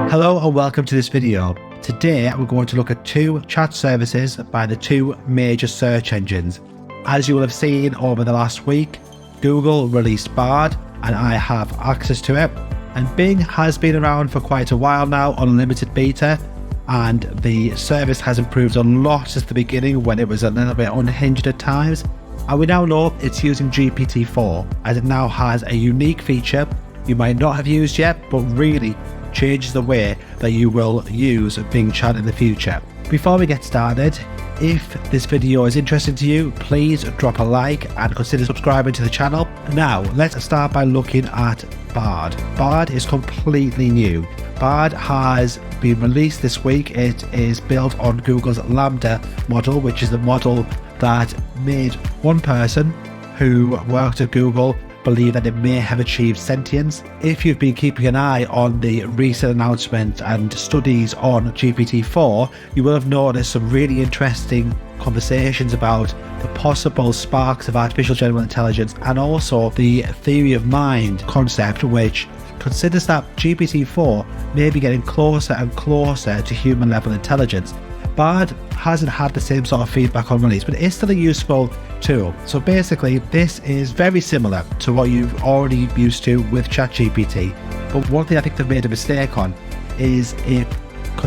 Hello and welcome to this video. Today we're going to look at two chat services by the two major search engines. As you will have seen over the last week, Google released Bard and I have access to it, and Bing has been around for quite a while now on limited beta, and the service has improved a lot since the beginning when it was a little bit unhinged at times, and we now know it's using GPT-4 as it now has a unique feature you might not have used yet, but really changes the way that you will use Bing Chat in the future. Before we get started, if this video is interesting to you, please drop a like and consider subscribing to the channel. Now, let's start by looking at Bard. Bard is completely new. Bard has been released this week. It is built on Google's Lambda model, which is the model that made one person who worked at Google believe that it may have achieved sentience. If you've been keeping an eye on the recent announcements and studies on GPT-4, you will have noticed some really interesting conversations about the possible sparks of artificial general intelligence, and also the theory of mind concept, which considers that GPT-4 may be getting closer and closer to human level intelligence. Bard hasn't had the same sort of feedback on release, but it is still a useful tool. So basically, this is very similar to what you've already used to with Chat-GPT. But one thing I think they've made a mistake on is it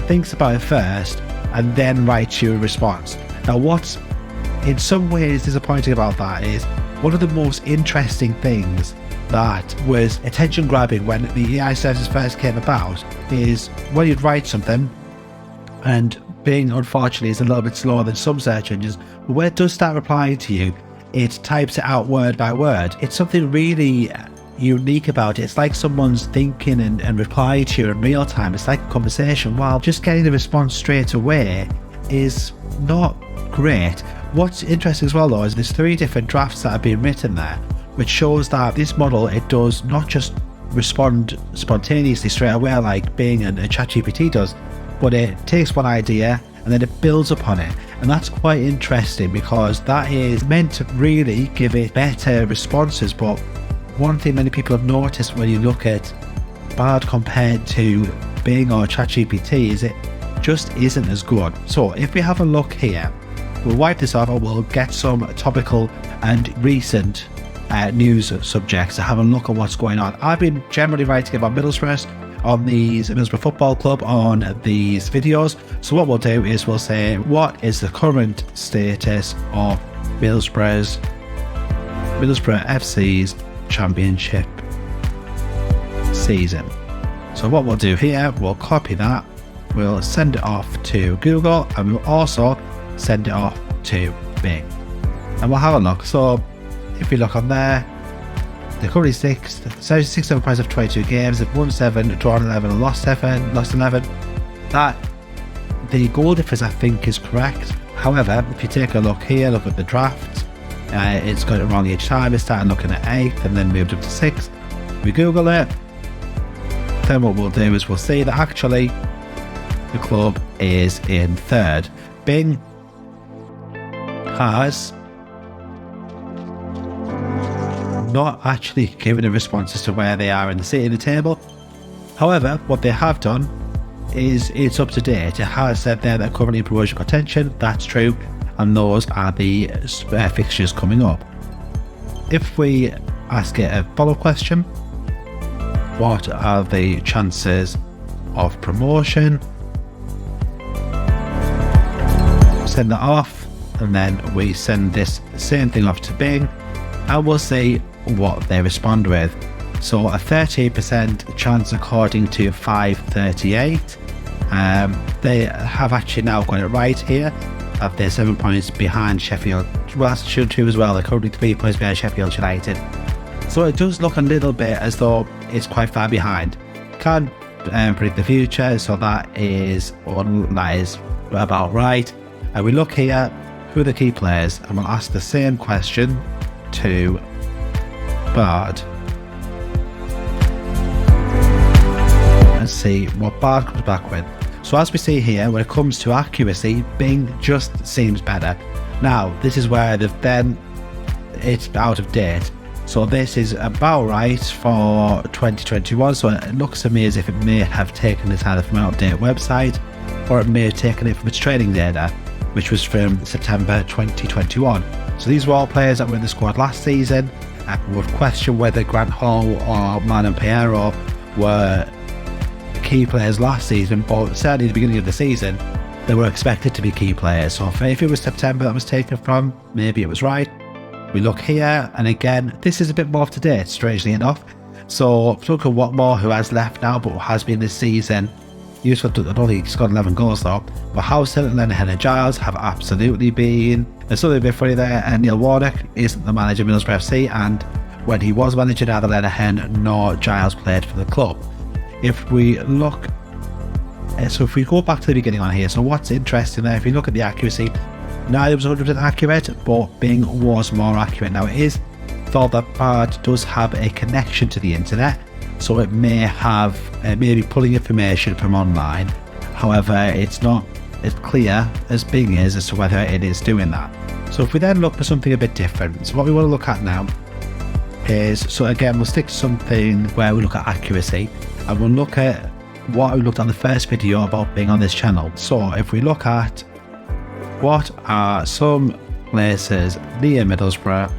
thinks about it first and then writes you a response. Now, what's in some ways disappointing about that is one of the most interesting things that was attention grabbing when the AI services first came about is when you'd write something, and Bing, unfortunately, is a little bit slower than some search engines, but when it does start replying to you, it types it out word by word. It's something really unique about it. It's like someone's thinking and replying to you in real time. It's like a conversation, while just getting the response straight away is not great. What's interesting as well, though, is there's 3 different drafts that have been written there, which shows that this model, it does not just respond spontaneously straight away like Bing and Chat-GPT does, but it takes one idea and then it builds upon it. And that's quite interesting because that is meant to really give it better responses. But one thing many people have noticed when you look at Bard compared to Bing or Chat-GPT is it just isn't as good. So if we have a look here, we'll wipe this off and we'll get some topical and recent news subjects to have a look at what's going on. I've been generally writing about Middlesbrough on these Middlesbrough Football Club on these videos. So what we'll do is we'll say, what is the current status of Middlesbrough FC's championship season? So what we'll do here, we'll copy that, we'll send it off to Google, and we'll also send it off to Bing, and we'll have a look. So if we look on there, they're currently 6th prize of 22 games. They've won 7, drawn 11, and lost 11. That the goal difference I think is correct. However, if you take a look here, look at the draft, it's got it around the age time. It started looking at 8th and then moved up to 6th. We Google it, then what we'll do is we'll see that actually the club is in 3rd. Bing has not actually given a response as to where they are in the table. However, what they have done is it's up to date. It has said there they're currently in promotion contention. That's true, and those are the fixtures coming up. If we ask it a follow-up question, what are the chances of promotion? Send that off, and then we send this same thing off to Bing, and we'll see what they respond with. So a 38% chance according to 538. They have actually now got it right here, that they're 7 points behind Sheffield. Well, that's true too as well. They're currently 3 points behind Sheffield United. So it does look a little bit as though it's quite far behind. Can't predict the future, so that is about right. And we look here, who are the key players, and we'll ask the same question to Bard and see what Bard comes back with. So as we see here, when it comes to accuracy, Bing just seems better. Now, this is where it's out of date. So this is about right for 2021. So it looks to me as if it may have taken this either from an outdated website, or it may have taken it from its training data, which was from September 2021. So these were all players that were in the squad last season. I would question whether Grant Hall or Manon Piero were key players last season, but certainly at the beginning of the season, they were expected to be key players. So if it was September that was taken from, maybe it was right. We look here, and again, this is a bit more up to date, strangely enough. So look at Watmore, who has left now, but has been this season. I don't think he's got 11 goals though. But Howson and Lenihan and Giles have absolutely been. There's something a bit funny there. And Neil Warnock isn't the manager of Middlesbrough FC, and when he was manager, neither Lenihan nor Giles played for the club. If we look, so if we go back to the beginning on here, so what's interesting there, if you look at the accuracy, neither was 100% accurate, but Bing was more accurate. Now it is thought that Bard does have a connection to the internet, so it may have, maybe pulling information from online. However, it's not as clear as Bing is as to whether it is doing that. So if we then look for something a bit different, so what we want to look at now is, so again, we'll stick to something where we look at accuracy, and we'll look at what we looked at in the first video about Bing on this channel. So if we look at what are some places near Middlesbrough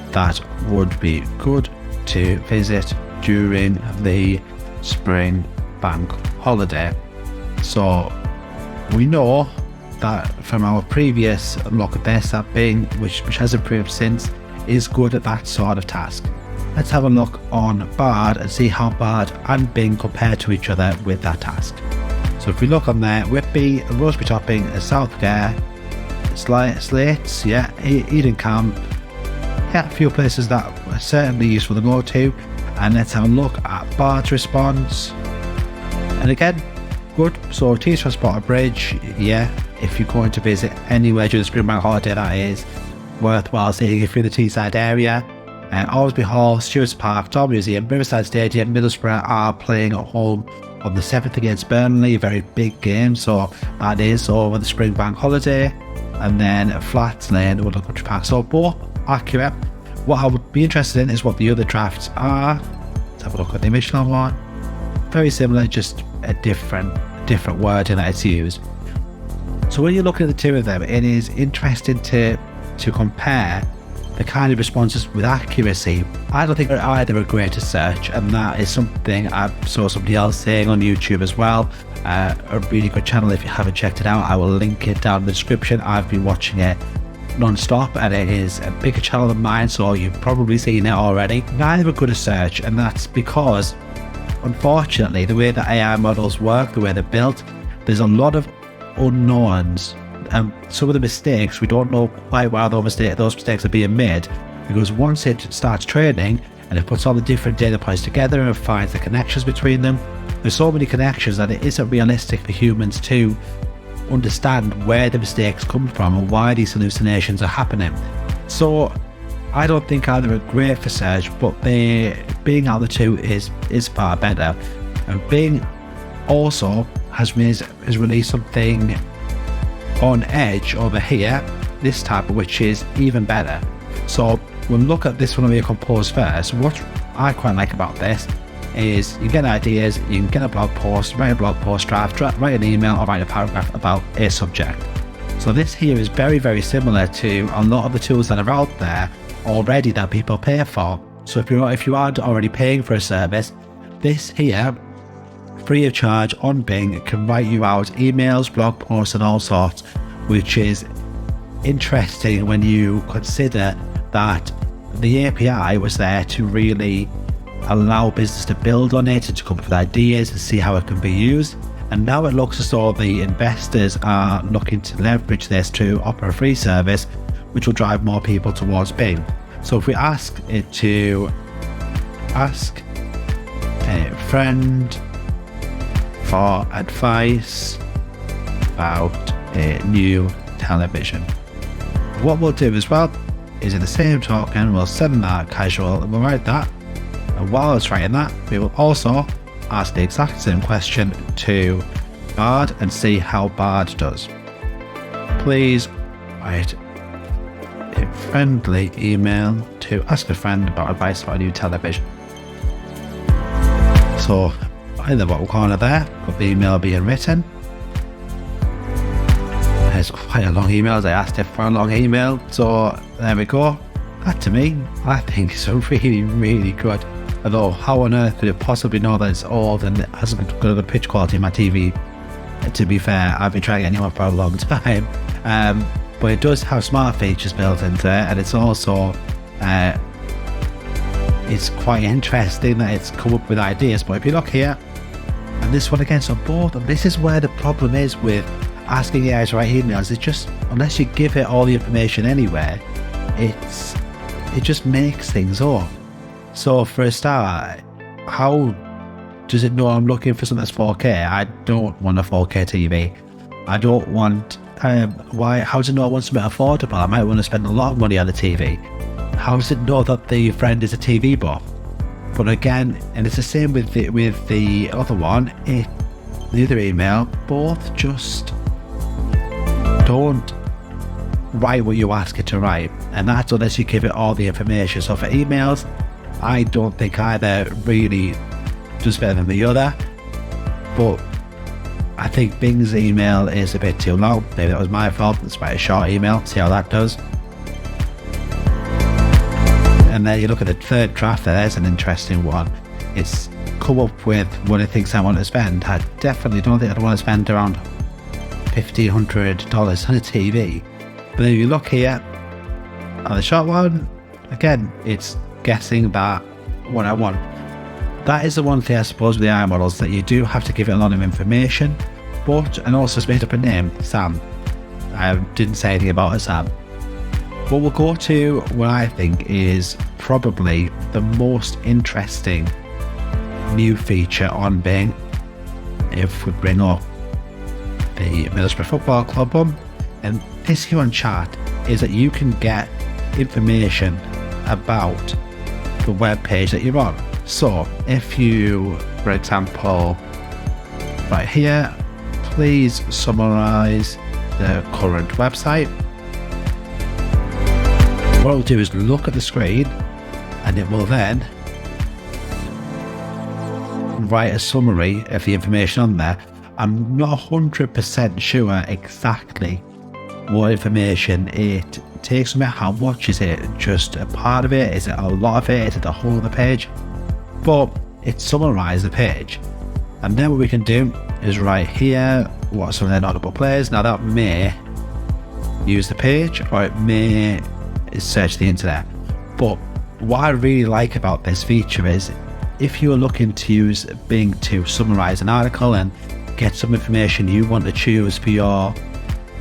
that would be good to visit during the spring bank holiday. So we know that from our previous look at this, that Bing, which has improved since, is good at that sort of task. Let's have a look on Bard and see how Bard and Bing compare to each other with that task. So if we look on there, Whitby, Rosebery Topping, Southgate, Slates, yeah, Eden Camp, yeah, a few places that are certainly useful to go to. And let's have a look at Bard's response. And again, good. So Tees Transporter Bridge, yeah, if you're going to visit anywhere during the spring bank holiday, that is worthwhile seeing if you're in the Teesside area. Alsby Hall, Stewart's Park, Dom Museum, Riverside Stadium, Middlesbrough are playing at home on the 7th against Burnley, a very big game, so that is over the spring bank holiday. And then Flats Lane, Woodland Country Park. So both accurate. What I would be interested in is what the other drafts are. Let's have a look at the original one. Very similar, just a different wording that it's used. So when you're looking at the two of them, it is interesting to compare the kind of responses with accuracy. I don't think they're either a greater search, and that is something I saw somebody else saying on YouTube as well. A really good channel. If you haven't checked it out, I will link it down in the description. I've been watching it non-stop, and it is a bigger channel than mine, so you've probably seen it already. Neither are good at search, and that's because, unfortunately, the way that AI models work, the way they're built, there's a lot of unknowns. Some of the mistakes, we don't know quite why those mistakes are being made, because once it starts training and it puts all the different data points together and finds the connections between them, there's so many connections that it isn't realistic for humans to understand where the mistakes come from and why these hallucinations are happening. So I don't think either are great for search, but Bing out of the two is far better. And Bing also has released something on Edge over here, this type, which is even better. So we'll look at this one over here, Compose first. What I quite like about this is you get ideas, you can get a blog post, write a blog post draft, write an email, or write a paragraph about a subject. So this here is very, very similar to a lot of the tools that are out there already that people pay for. So if you aren't already paying for a service, this here, free of charge on Bing, can write you out emails, blog posts, and all sorts, which is interesting when you consider that the API was there to really allow business to build on it and to come up with ideas and see how it can be used. And now it looks as though the investors are looking to leverage this to offer a free service, which will drive more people towards Bing. So if we ask it to ask a friend for advice about a new television, what we'll do as well is in the same token we'll send that casual and we'll write that, and while it's writing that we will also ask the exact same question to Bard and see how Bard does. Please write a friendly email to ask a friend about advice about a new television. So in the bottom corner there, got the email being written. It's quite a long email, as I asked it for a long email, so there we go. That to me, I think is a really, really good. Although, how on earth could it possibly know that it's old and it hasn't got a good pitch quality in my TV? To be fair, I've been trying to get a new one for a long time. But it does have smart features built into it, and it's also it's quite interesting that it's come up with ideas. But if you look here, and this one against on both, and this is where the problem is with asking AI to write emails. It's just, unless you give it all the information anywhere, it just makes things up. So for a start, how does it know I'm looking for something that's 4K? I don't want a 4K TV. I don't want, how does it know I want something affordable? I might want to spend a lot of money on the TV. How does it know that the friend is a TV buff? But again, and it's the same with the other one, the other email, both just don't write what you ask it to write. And that's unless you give it all the information. So for emails, I don't think either really does better than the other. But I think Bing's email is a bit too long. Maybe that was my fault. It's quite a short email. See how that does. And then you look at the third draft, there's an interesting one. It's come up with what it thinks I want to spend. I definitely don't think I'd want to spend around $1,500 on a TV. But then if you look here on the short one, again, it's guessing that what I want. That is the one thing I suppose with the AI models, that you do have to give it a lot of information, and also it's made up a name, Sam. I didn't say anything about a Sam. But we'll go to what I think is probably the most interesting new feature on Bing. If we bring up the Middlesbrough Football Club one, and this here on Chat is that you can get information about the web page that you're on. So if you, for example, right here, please summarize the current website. What it'll do is look at the screen, and it will then write a summary of the information on there. I'm not 100% sure exactly what information it takes from it. How much is it? Just a part of it? Is it a lot of it? Is it the whole of the page? But it summarizes the page. And then what we can do is right here, what are some of the notable players. Now that may use the page, or it may search the internet. But what I really like about this feature is, if you are looking to use Bing to summarize an article and get some information you want to choose for your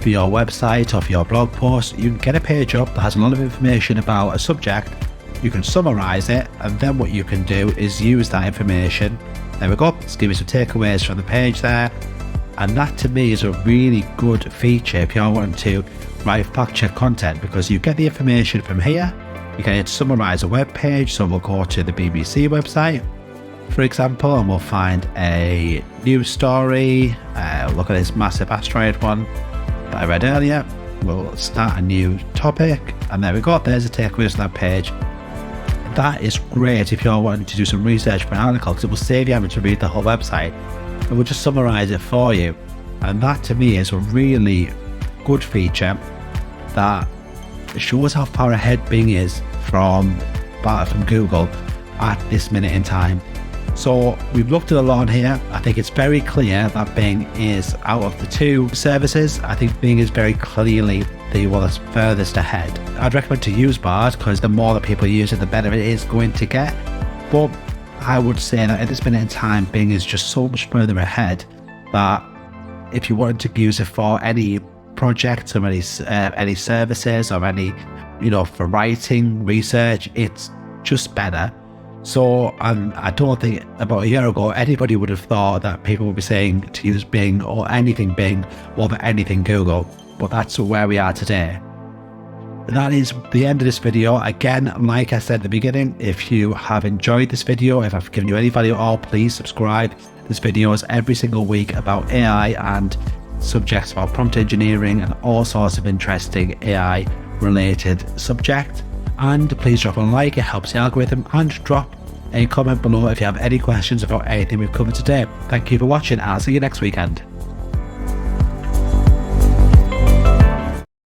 website or for your blog post, you can get a page up that has a lot of information about a subject. You can summarize it, and then what you can do is use that information. There we go, let's give you some takeaways from the page there. And that to me is a really good feature if you're wanting to write fact check content, because you get the information from here. You can summarize a web page. So we'll go to the BBC website, for example, and we'll find a news story. Look at this massive asteroid one that I read earlier. We'll start a new topic, and there we go, there's a takeaways to that page. That is great if you're wanting to do some research for an article, because it will save you having to read the whole website. It will just summarize it for you. And that to me is a really good feature that shows how far ahead Bing is from Google at this minute in time. So we've looked at a lot here. I think it's very clear that Bing is, out of the two services, I think Bing is very clearly the one that's furthest ahead. I'd recommend to use Bard, because the more that people use it, the better it is going to get. But I would say that at this minute in time, Bing is just so much further ahead that if you wanted to use it for any projects or any services or any, for writing, research, it's just better. So I don't think about a year ago anybody would have thought that people would be saying to use Bing or anything Bing over anything Google, but that's where we are today. That is the end of this video. Again, like I said at the beginning, if you have enjoyed this video, if I've given you any value at all, please subscribe. There's videos every single week about AI and subjects about prompt engineering and all sorts of interesting AI related subject. And please drop a like, it helps the algorithm, and drop a comment below if you have any questions about anything we've covered today. Thank you for watching, and I'll see you next weekend.